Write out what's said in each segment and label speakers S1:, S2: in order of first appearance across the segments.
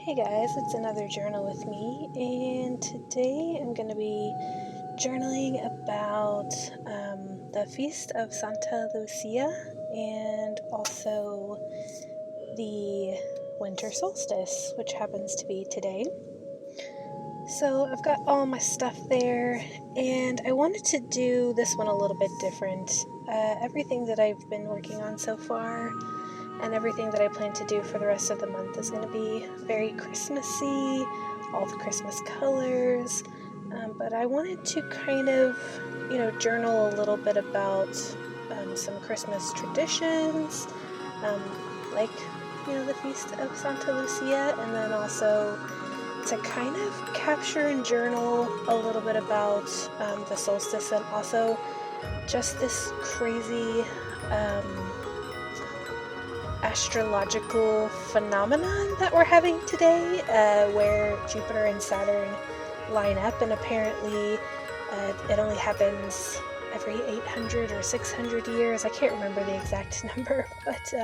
S1: Hey guys, it's another journal with me, and today I'm going to be journaling about the Feast of Santa Lucia and also the winter solstice, which happens to be today. So I've got all my stuff there, and I wanted to do this one a little bit different. Everything that I've been working on so far and everything that I plan to do for the rest of the month is going to be very Christmassy, all the Christmas colors, but I wanted to kind of, journal a little bit about some Christmas traditions, um, like, the Feast of Santa Lucia, and then also to kind of capture and journal a little bit about the solstice and also just this crazy astrological phenomenon that we're having today, where Jupiter and Saturn line up, and apparently it only happens every 800 or 600 years. I can't remember the exact number, but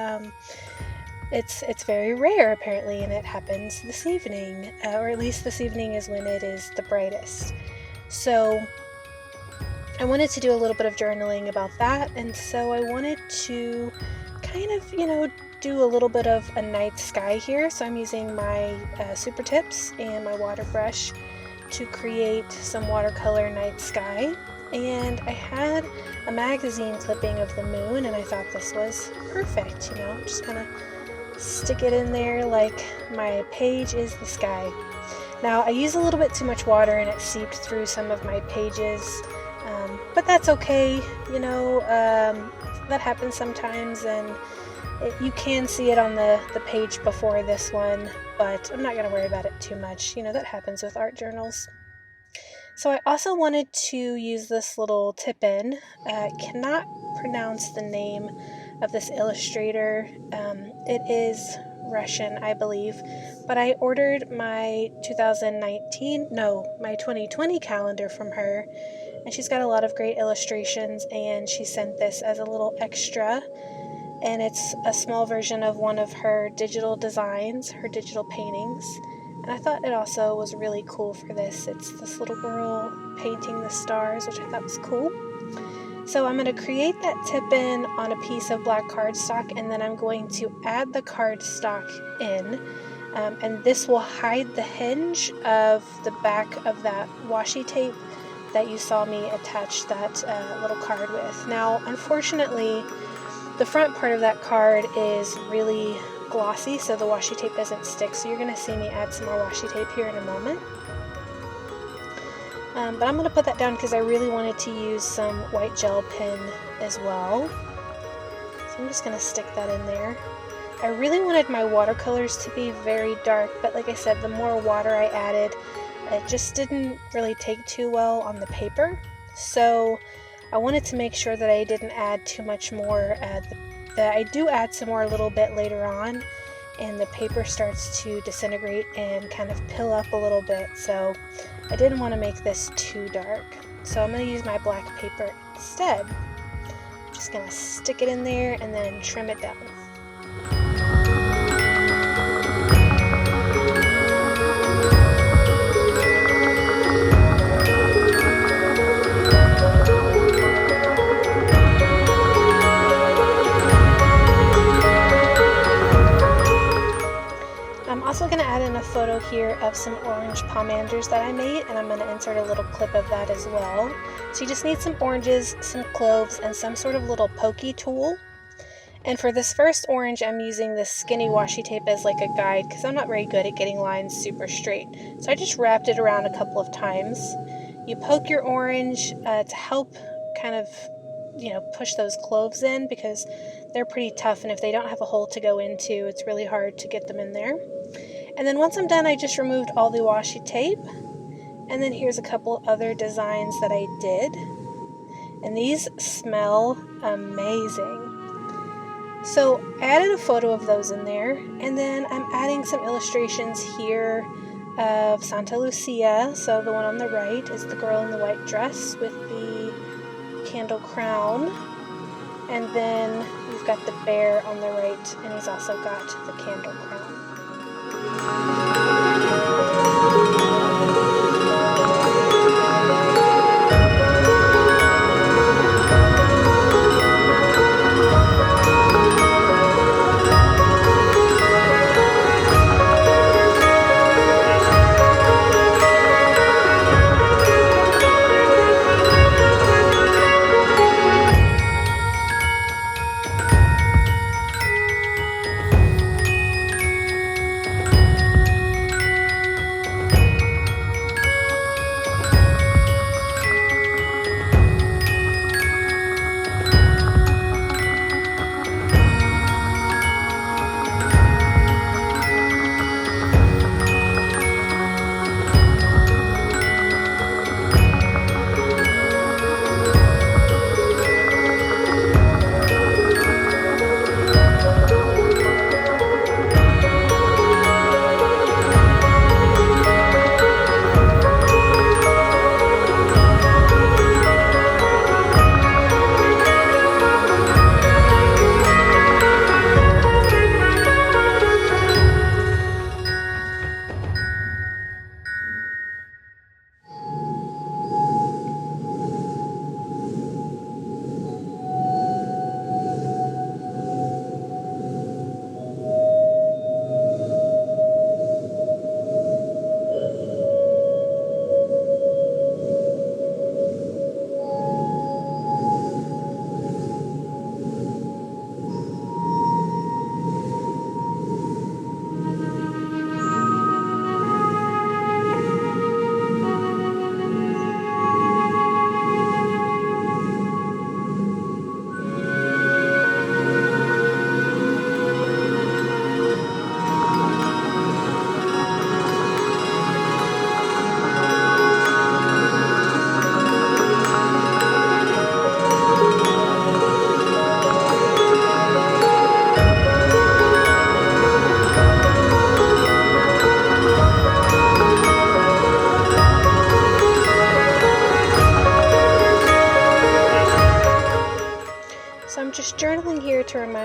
S1: it's very rare apparently, and it happens this evening, or at least this evening is when it is the brightest. So I wanted to do a little bit of journaling about that, and so I wanted to kind of, do a little bit of a night sky here. So I'm using my super tips and my water brush to create some watercolor night sky. And I had a magazine clipping of the moon, and I thought this was perfect, just kind of stick it in there like my page is the sky. Now I use a little bit too much water and it seeped through some of my pages, but that's okay, that happens sometimes, and you can see it on the page before this one, but I'm not going to worry about it too much. That happens with art journals. So I also wanted to use this little tip-in. I cannot pronounce the name of this illustrator. It is Russian, I believe, but I ordered my 2020 calendar from her, and she's got a lot of great illustrations, and she sent this as a little extra. And it's a small version of one of her digital designs, her digital paintings. And I thought it also was really cool for this. It's this little girl painting the stars, which I thought was cool. So I'm going to create that tip-in on a piece of black cardstock, and then I'm going to add the cardstock in. And this will hide the hinge of the back of that washi tape that you saw me attach that little card with. Now, unfortunately, the front part of that card is really glossy, so the washi tape doesn't stick, so you're going to see me add some more washi tape here in a moment. But I'm going to put that down because I really wanted to use some white gel pen as well. So I'm just going to stick that in there. I really wanted my watercolors to be very dark, but like I said, the more water I added, it just didn't really take too well on the paper. So I wanted to make sure that I didn't add too much more. That I do add some more a little bit later on, and the paper starts to disintegrate and kind of pill up a little bit, so I didn't want to make this too dark. So I'm going to use my black paper instead. I'm just going to stick it in there and then trim it down. I'm also going to add in a photo here of some orange pomanders that I made, and I'm going to insert a little clip of that as well. So you just need some oranges, some cloves, and some sort of little pokey tool. And for this first orange, I'm using this skinny washi tape as like a guide because I'm not very good at getting lines super straight. So I just wrapped it around a couple of times. You poke your orange to help kind of, push those cloves in because they're pretty tough, and if they don't have a hole to go into, it's really hard to get them in there. And then once I'm done, I just removed all the washi tape. And then here's a couple other designs that I did. And these smell amazing. So I added a photo of those in there. And then I'm adding some illustrations here of Santa Lucia. So the one on the right is the girl in the white dress with the candle crown. And then you've got the bear on the right, and he's also got the candle crown.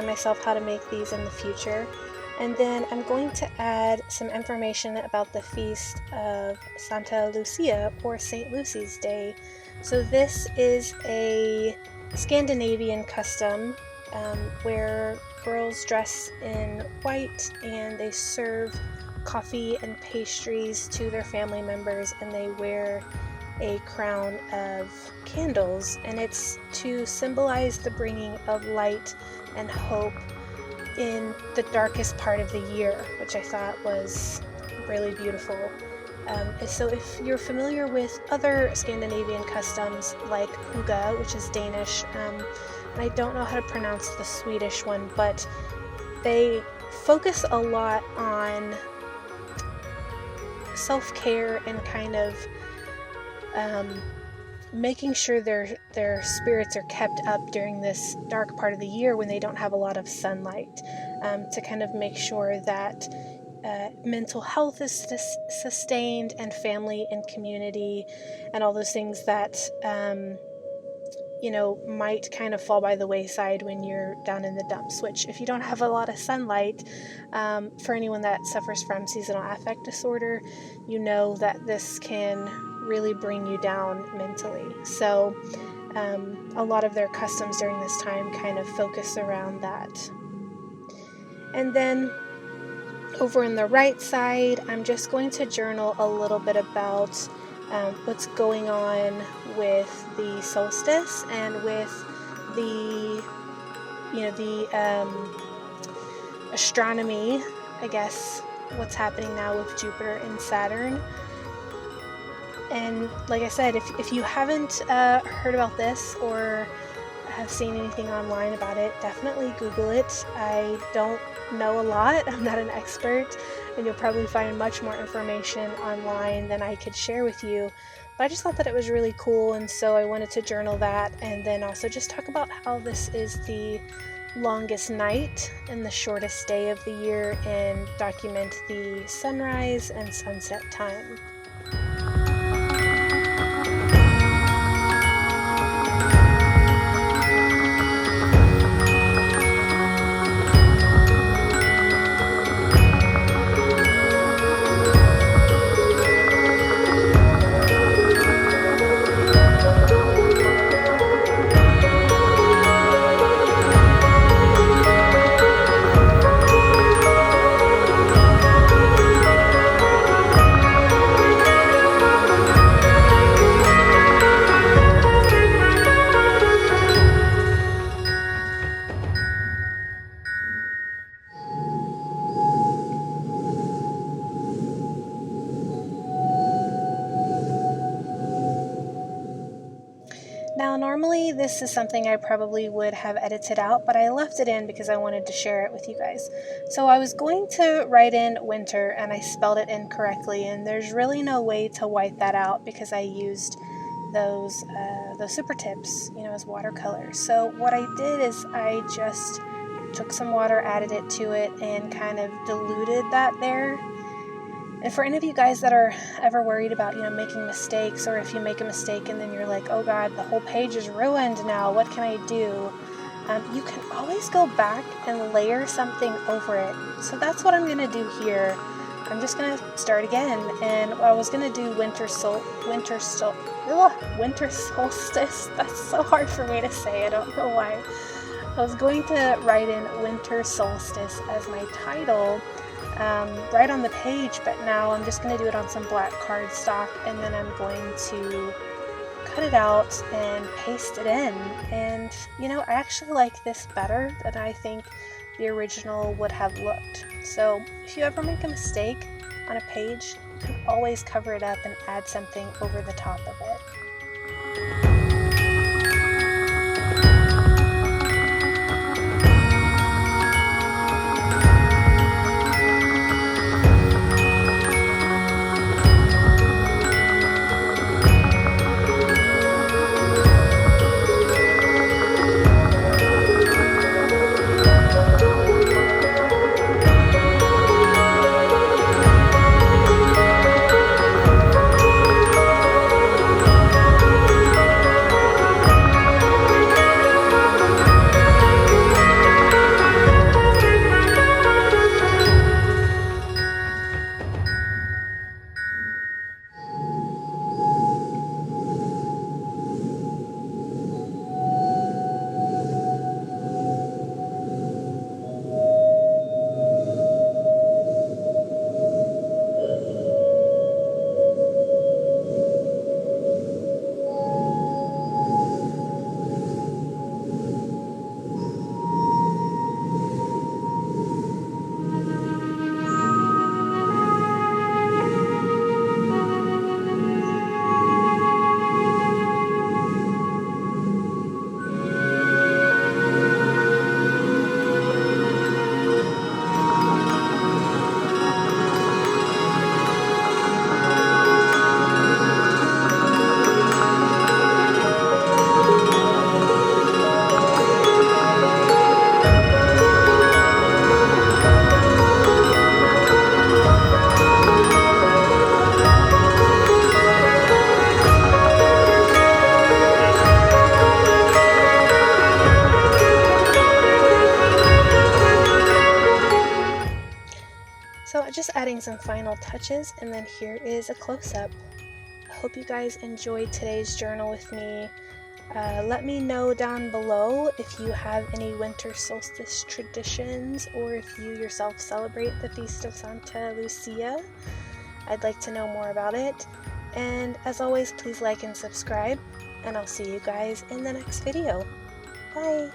S1: myself how to make these in the future. And then I'm going to add some information about the Feast of Santa Lucia, or St. Lucy's Day. So this is a Scandinavian custom where girls dress in white and they serve coffee and pastries to their family members, and they wear a crown of candles, and it's to symbolize the bringing of light and hope in the darkest part of the year, which I thought was really beautiful. So if you're familiar with other Scandinavian customs like hygge, which is Danish, and I don't know how to pronounce the Swedish one, but they focus a lot on self-care and kind of making sure their spirits are kept up during this dark part of the year when they don't have a lot of sunlight, to kind of make sure that mental health is sustained, and family and community and all those things that might kind of fall by the wayside when you're down in the dumps, which if you don't have a lot of sunlight, for anyone that suffers from seasonal affect disorder, you know that this can really bring you down mentally. So a lot of their customs during this time kind of focus around that. And then over on the right side, I'm just going to journal a little bit about what's going on with the solstice and with the astronomy, I guess, what's happening now with Jupiter and Saturn. And like I said, if you haven't heard about this or have seen anything online about it, definitely Google it. I don't know a lot, I'm not an expert, and you'll probably find much more information online than I could share with you, but I just thought that it was really cool, and so I wanted to journal that, and then also just talk about how this is the longest night and the shortest day of the year, and document the sunrise and sunset time. Now, normally this is something I probably would have edited out, but I left it in because I wanted to share it with you guys. So I was going to write in winter, and I spelled it incorrectly, and there's really no way to wipe that out because I used those super tips, as watercolors. So what I did is I just took some water, added it to it, and kind of diluted that there. And for any of you guys that are ever worried about, making mistakes, or if you make a mistake and then you're like, oh God, the whole page is ruined now, what can I do? You can always go back and layer something over it. So that's what I'm going to do here. I'm just going to start again, and I was going to do winter solstice. That's so hard for me to say, I don't know why. I was going to write in winter solstice as my title, right on the page, but now I'm just going to do it on some black cardstock, and then I'm going to cut it out and paste it in. And I actually like this better than I think the original would have looked. So if you ever make a mistake on a page, you can always cover it up and add something over the top of it. finishings and final touches, and then here is a close-up. I hope you guys enjoyed today's journal with me. Let me know down below if you have any winter solstice traditions or if you yourself celebrate the Feast of Santa Lucia. I'd like to know more about it. And as always, please like and subscribe, and I'll see you guys in the next video. Bye!